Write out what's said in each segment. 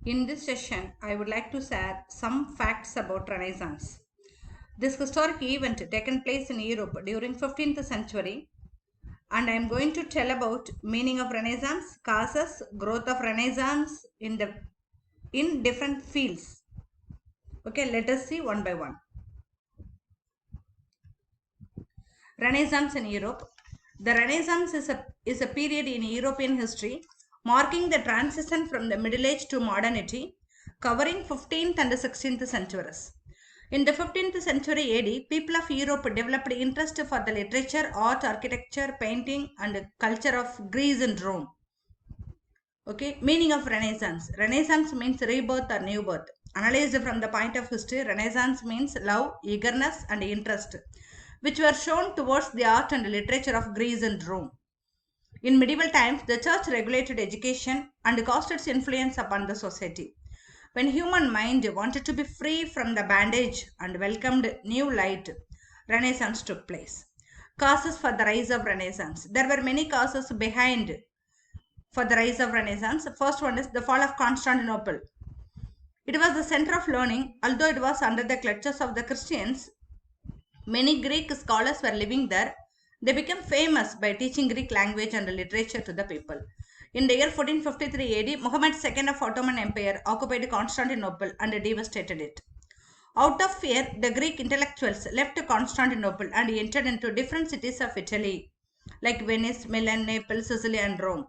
In this session, I would like to share some facts about Renaissance. This historic event taken place in Europe during 15th century, and I am going to tell about meaning of Renaissance, causes, growth of Renaissance in different fields. Okay, let us see one by one. Renaissance in Europe. The Renaissance is a period in European history marking the transition from the Middle Age to modernity, covering 15th and 16th centuries. In the 15th century AD, people of Europe developed interest for the literature, art, architecture, painting, and culture of Greece and Rome. Okay, meaning of Renaissance. Renaissance means rebirth or new birth. Analyzed from the point of history, Renaissance means love, eagerness, and interest, which were shown towards the art and literature of Greece and Rome. In medieval times, the church regulated education and caused its influence upon the society. When human mind wanted to be free from the bandage and welcomed new light, Renaissance took place. Causes for the rise of Renaissance. There were many causes behind for the rise of Renaissance. First one is the fall of Constantinople. It was the center of learning, although it was under the clutches of the Christians. Many Greek scholars were living there. They became famous by teaching Greek language and literature to the people. In the year 1453 AD, Muhammad II of Ottoman Empire occupied Constantinople and devastated it. Out of fear, the Greek intellectuals left Constantinople and entered into different cities of Italy, like Venice, Milan, Naples, Sicily, and Rome.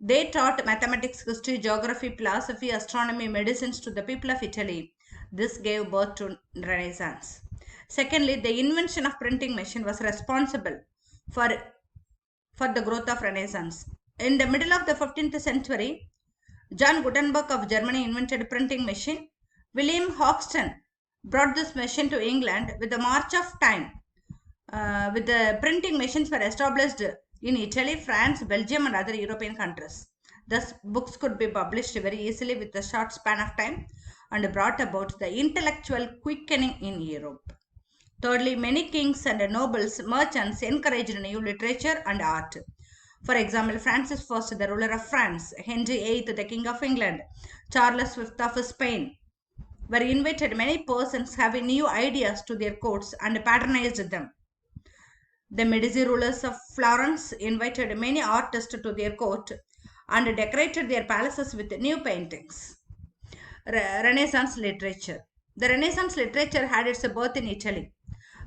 They taught mathematics, history, geography, philosophy, astronomy, medicines to the people of Italy. This gave birth to Renaissance. Secondly, the invention of printing machine was responsible for the growth of Renaissance. In the middle of the 15th century, John Gutenberg of Germany invented printing machine. William Hoxton brought this machine to England. With the march of time, with the printing machines were established in Italy, France, Belgium, and other European countries. Thus, books could be published very easily with a short span of time and brought about the intellectual quickening in Europe. Thirdly, many kings and nobles, merchants encouraged new literature and art. For example, Francis I, the ruler of France, Henry VIII, the king of England, Charles V of Spain, were invited many persons having new ideas to their courts and patronized them. The Medici rulers of Florence invited many artists to their court and decorated their palaces with new paintings. Renaissance literature. The Renaissance literature had its birth in Italy.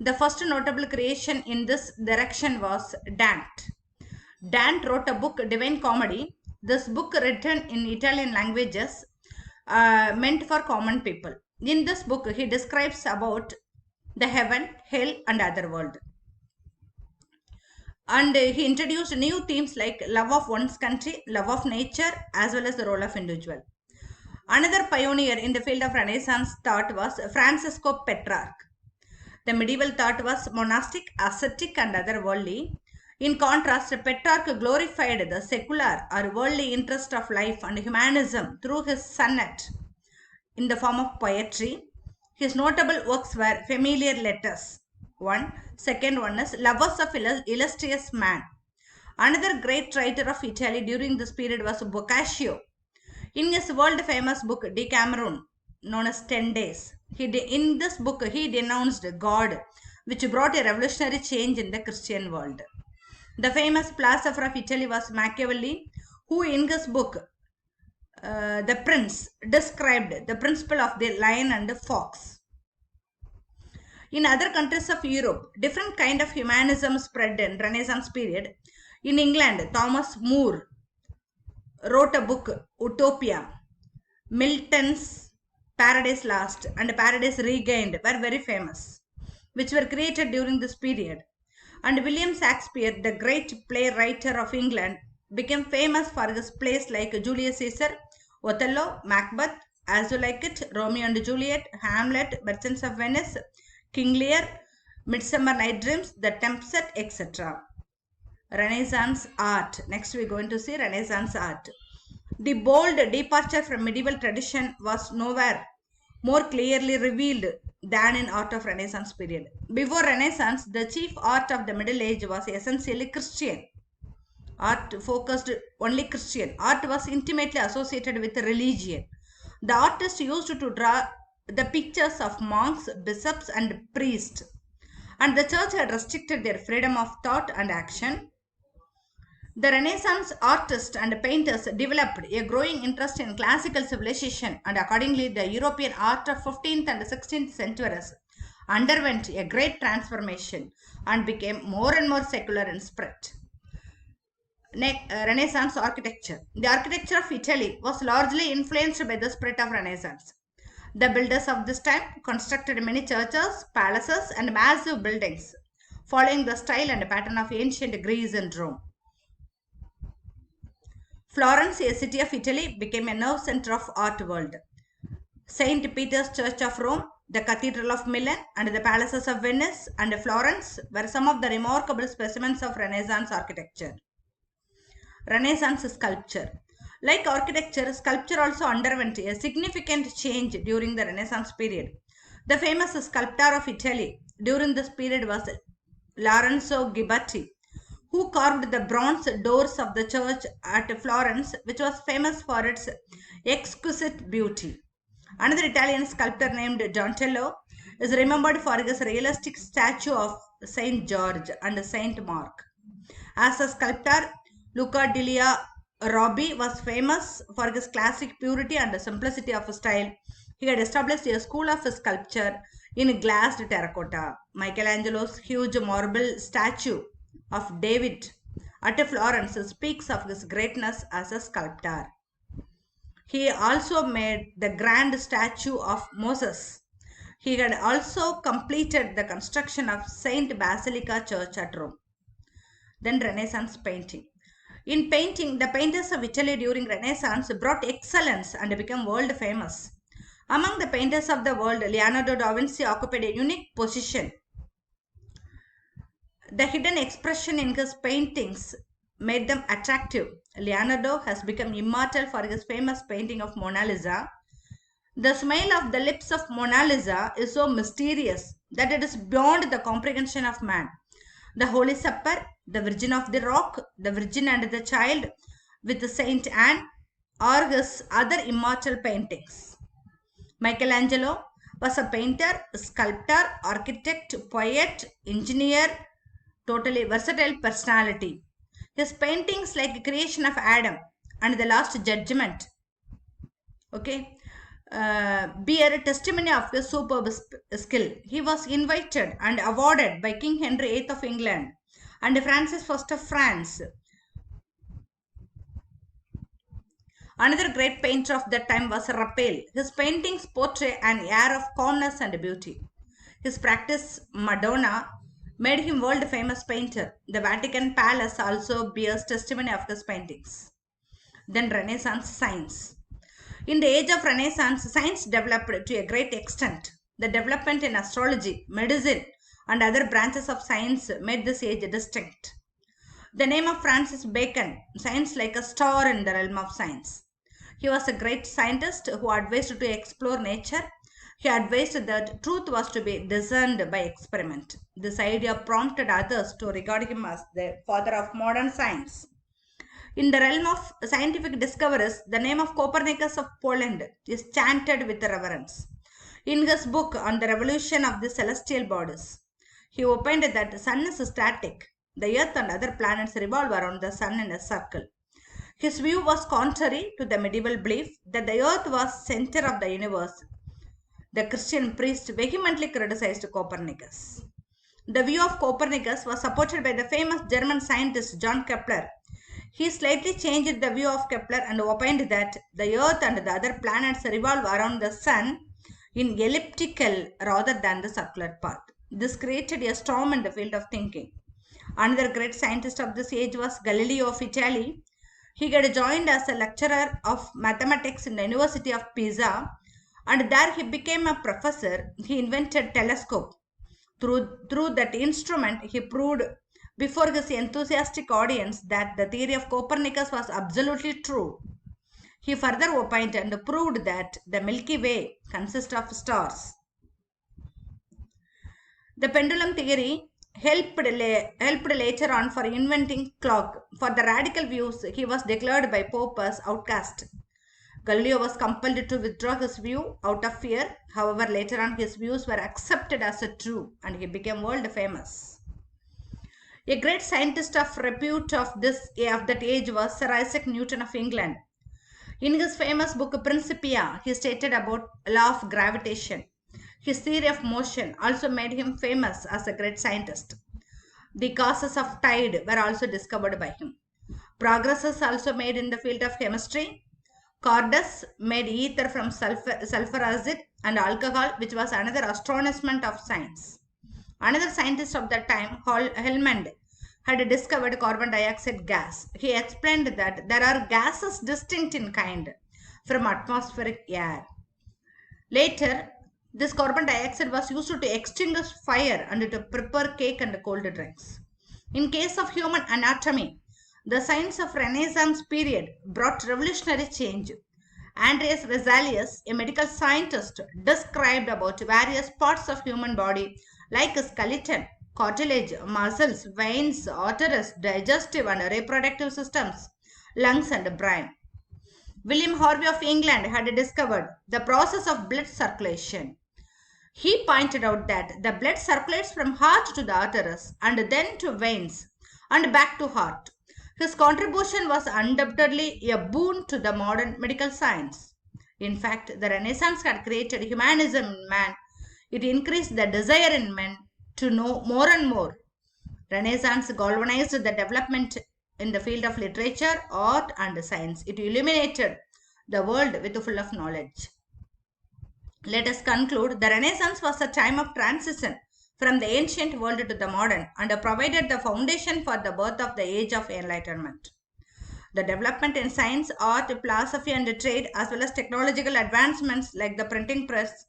The first notable creation in this direction was Dante. Dante wrote a book, Divine Comedy. This book, written in Italian languages, meant for common people. In this book, he describes about the heaven, hell, and other world. And he introduced new themes like love of one's country, love of nature, as well as the role of individual. Another pioneer in the field of Renaissance thought was Francesco Petrarch. The medieval thought was monastic, ascetic, and otherworldly. In contrast, Petrarch glorified the secular or worldly interest of life and humanism through his sonnet in the form of poetry. His notable works were Familiar Letters. Second one is Lovers of Illustrious Man. Another great writer of Italy during this period was Boccaccio. In his world famous book Decameron, known as 10 Days, in this book he denounced God, which brought a revolutionary change in the Christian world. The famous philosopher of Italy was Machiavelli, who in his book The Prince described the principle of the lion and the fox. In other countries of Europe, different kind of humanism spread in Renaissance period. In England, Thomas More wrote a book, Utopia. Milton's Paradise Lost and Paradise Regained were very famous, which were created during this period. And William Shakespeare, the great playwright of England, became famous for his plays like Julius Caesar, Othello, Macbeth, As You Like It, Romeo and Juliet, Hamlet, Merchants of Venice, King Lear, Midsummer Night Dreams, The Tempest, etc. Renaissance art. Next we are going to see Renaissance art. The bold departure from medieval tradition was nowhere more clearly revealed than in art of Renaissance period. Before Renaissance, the chief art of the Middle Age was essentially Christian. Art focused only Christian. Art was intimately associated with religion. The artist used to draw the pictures of monks, bishops, and priests, and the church had restricted their freedom of thought and action. The Renaissance artists and painters developed a growing interest in classical civilization, and accordingly, the European art of 15th and 16th centuries underwent a great transformation and became more and more secular in spirit. Renaissance architecture. The architecture of Italy was largely influenced by the spirit of Renaissance. The builders of this time constructed many churches, palaces, and massive buildings, following the style and pattern of ancient Greece and Rome. Florence, a city of Italy, became a nerve center of art world. St. Peter's Church of Rome, the Cathedral of Milan, and the palaces of Venice and Florence were some of the remarkable specimens of Renaissance architecture. Renaissance sculpture. Like architecture, sculpture also underwent a significant change during the Renaissance period. The famous sculptor of Italy during this period was Lorenzo Ghiberti, who carved the bronze doors of the church at Florence, which was famous for its exquisite beauty. Another Italian sculptor named Donatello is remembered for his realistic statue of Saint George and Saint Mark. As a sculptor, Luca di Robbi was famous for his classic purity and simplicity of style. He had established a school of sculpture in glazed terracotta. Michelangelo's huge marble statue of David at Florence speaks of his greatness as a sculptor. He also made the grand statue of Moses. He had also completed the construction of Saint Basilica Church at Rome. Then Renaissance painting. In painting, the painters of Italy during Renaissance brought excellence and became world famous. Among the painters of the world, Leonardo da Vinci occupied a unique position. The hidden expression in his paintings made them attractive. Leonardo has become immortal for his famous painting of Mona Lisa. The smile of the lips of Mona Lisa is so mysterious that it is beyond the comprehension of man. The Holy Supper, the Virgin of the Rock, the Virgin and the Child with Saint Anne are his other immortal paintings. Michelangelo was a painter, sculptor, architect, poet, engineer, totally versatile personality. His paintings like Creation of Adam and The Last Judgment, bear a testimony of his superb skill. He was invited and awarded by King Henry VIII of England and Francis I of France. Another great painter of that time was Raphael. His paintings portray an air of calmness and beauty. His practice, Madonna, made him world famous painter. The Vatican Palace also bears testimony of his paintings. Then Renaissance science. In the age of Renaissance, science developed to a great extent. The development in astrology, medicine, and other branches of science made this age distinct. The name of Francis Bacon shines like a star in the realm of science. He was a great scientist who advised to explore nature. He advised that truth was to be discerned by experiment. This idea prompted others to regard him as the father of modern science. In the realm of scientific discoveries, the name of Copernicus of Poland is chanted with reverence. In his book on the revolution of the celestial bodies, he opined that the sun is static. The earth and other planets revolve around the sun in a circle. His view was contrary to the medieval belief that the earth was center of the universe. The Christian priest vehemently criticized Copernicus. The view of Copernicus was supported by the famous German scientist John Kepler. He slightly changed the view of Kepler and opined that the earth and the other planets revolve around the sun in elliptical rather than the circular path. This created a storm in the field of thinking. Another great scientist of this age was Galileo of Italy. He had joined as a lecturer of mathematics in the University of Pisa, and there he became a professor. He invented telescope. Through that instrument, he proved before his enthusiastic audience that the theory of Copernicus was absolutely true. He further opined and proved that the Milky Way consists of stars. The pendulum theory helped later on for inventing clock. For the radical views, he was declared by Pope as outcast. Galileo was compelled to withdraw his view out of fear. However, later on his views were accepted as true and he became world famous. A great scientist of repute of that age was Sir Isaac Newton of England. In his famous book Principia, he stated about law of gravitation. His theory of motion also made him famous as a great scientist. The causes of tide were also discovered by him. Progresses also made in the field of chemistry. Cordes made ether from sulfur acid and alcohol, which was another astonishment of science. Another scientist of that time, Hellman, had discovered carbon dioxide gas. He explained that there are gases distinct in kind from atmospheric air. Later, this carbon dioxide was used to extinguish fire and to prepare cake and cold drinks. In case of human anatomy, the science of Renaissance period brought revolutionary change. Andreas Vesalius, a medical scientist, described about various parts of human body like skeleton, cartilage, muscles, veins, arteries, digestive and reproductive systems, lungs and brain. William Harvey of England had discovered the process of blood circulation. He pointed out that the blood circulates from heart to the arteries and then to veins and back to heart. His contribution was undoubtedly a boon to the modern medical science. In fact, the Renaissance had created humanism in man. It increased the desire in men to know more and more. Renaissance galvanized the development in the field of literature, art and science. It illuminated the world with full of knowledge. Let us conclude, the Renaissance was a time of transition from the ancient world to the modern and provided the foundation for the birth of the age of enlightenment. The development in science, art, philosophy and trade as well as technological advancements like the printing press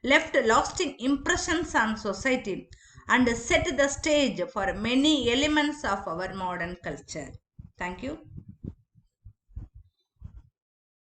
left lasting impressions on society and set the stage for many elements of our modern culture. Thank you.